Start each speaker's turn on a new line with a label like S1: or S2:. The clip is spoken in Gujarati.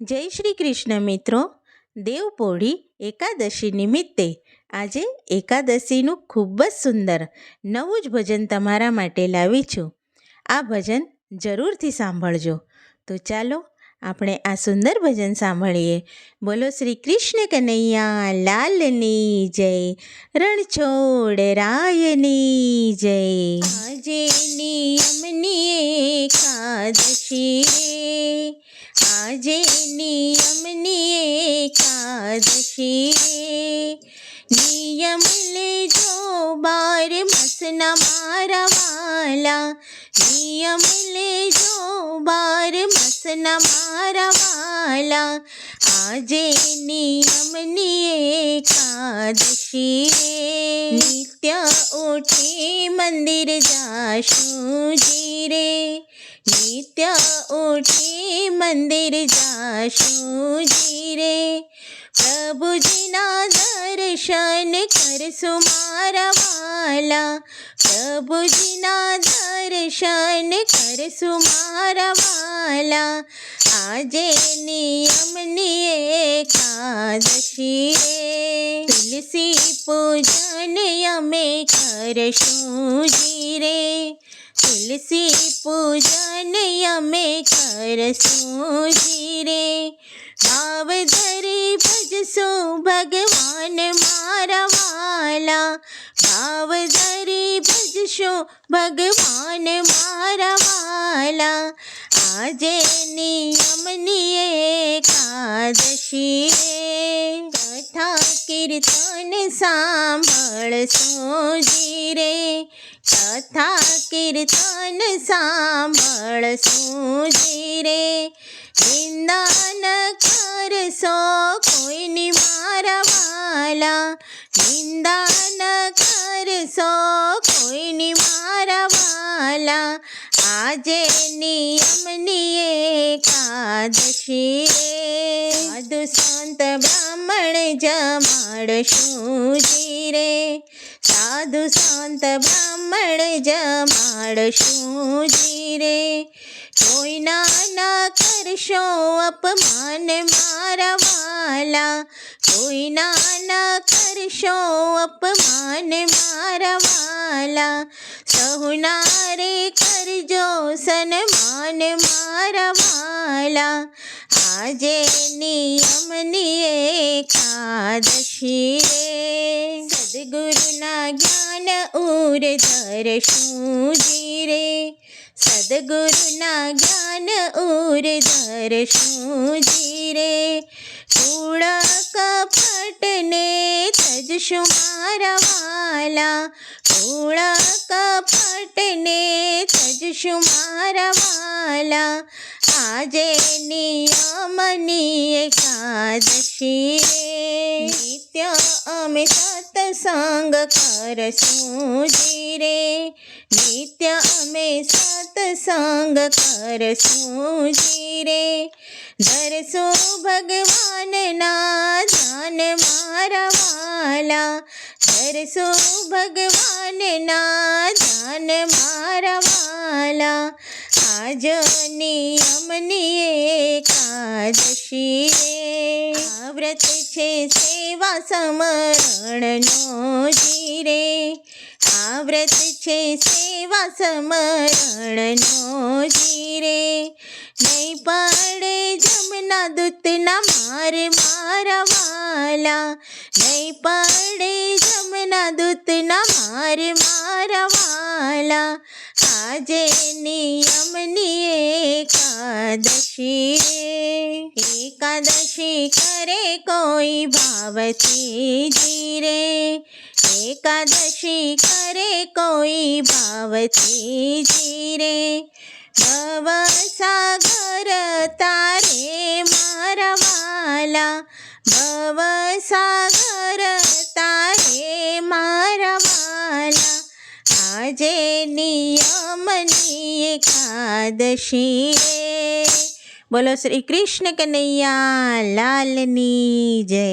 S1: જય શ્રી કૃષ્ણ મિત્રો. દેવપોઢી એકાદશી નિમિત્તે આજે એકાદશીનું ખૂબ જ સુંદર નવું જ ભજન તમારા માટે લાવી છું. આ ભજન જરૂરથી સાંભળજો. તો ચાલો આપણે આ સુંદર ભજન સાંભળીએ. બોલો શ્રી કૃષ્ણ કનૈયા લાલની જય, રણછોડ રાયની જય. આજે નિયમની એકાદશી રે, આજે નિયમની એકાદશી રે, નિયમ લેજો 12 માસના મારા વાલા, નિયમ લેજો 12 માસના મારા વાલા, આજે નિયમની એકાદશી રે. નિત્ય ઉઠી મંદિર જાશું જી રે, નિત્ય ઉઠી મંદિર જાશું જી રે, પ્રભુજીના દર્શન કરશું મારા વાલા, પ્રભુજીના દર્શન કરશું મારા વાલા, આજે નિયમની એકાદશી રે. તુલસી પૂજન અમે કરશું જી રે, તુલસી પૂજન અમે કરશું જી રે, ભાવ ધરી ભજશું ભગવાન મારા વાલા, ભાવ ધરી ભજશું ભગવાન મારા વાલા, આજે નિયમની એકાદશી રે. કથા કીર્તન સાંભળશું જી રે, કથા કીર્તન સાંભળશું જી રે, નિંદા ન કરશો કોઈની મારા વાલા, નિંદા ન કરશો કોઈની મારા વાલા, આજે નિયમની એકાદશી રે. સાધુ સંત બ્રાહ્મણ જમાડશું જી રે, સાધુ સંત બ્રાહ્મણ જમાડશું જી રે, કોઈના ના કરશો અપમાન મારા વાલા, કોઈના ના કરશો અપમાન મારા વાલા, સહુના રે કરજો સન્માન મારા વાલા, આજે નિયમની એકાદશી રે. સદગુરુના જ્ઞાન ઉર ધરશું જી રે, સદગુરુના જ્ઞાન ઉર ધરશું જી રે, કૂળ કપટને તજશું મારા વાલા, કૂળ કપટને તજશું મારા વાલા, આજે નિયમની એકાદશી રે. નિત્ય અમે સત્સંગ કરશું જી રે, નિત્ય અમે સત્સંગ કરશું જી રે, ધરશું ભગવાનના ધ્યાન મારા વાલા, ધરશું ભગવાનના ધ્યાન મારા વાલા, આજ નિયમની એકાદશી રે. આ વ્રત છે સેવા સમરણનો જી રે, આ વ્રત છે સેવા સમરણનો જી રે, નહીં પડે જમના દૂતના માર મારા વાલા, નહીં પડે જમના દૂતના માર મારા વાલા, આજે નિયમની એકાદશી રે. એકાદશી કરે કોઈ ભાવથી જી રે, એકાદશી કરે કોઈ ભાવથી જી રે, ભવસાગર તારે મારા વાલા, ભવસાગર તારે મારા વાલા, આજે નિયમની એકાદશી રે. બોલો શ્રી કૃષ્ણ કનૈયા લાલની જય.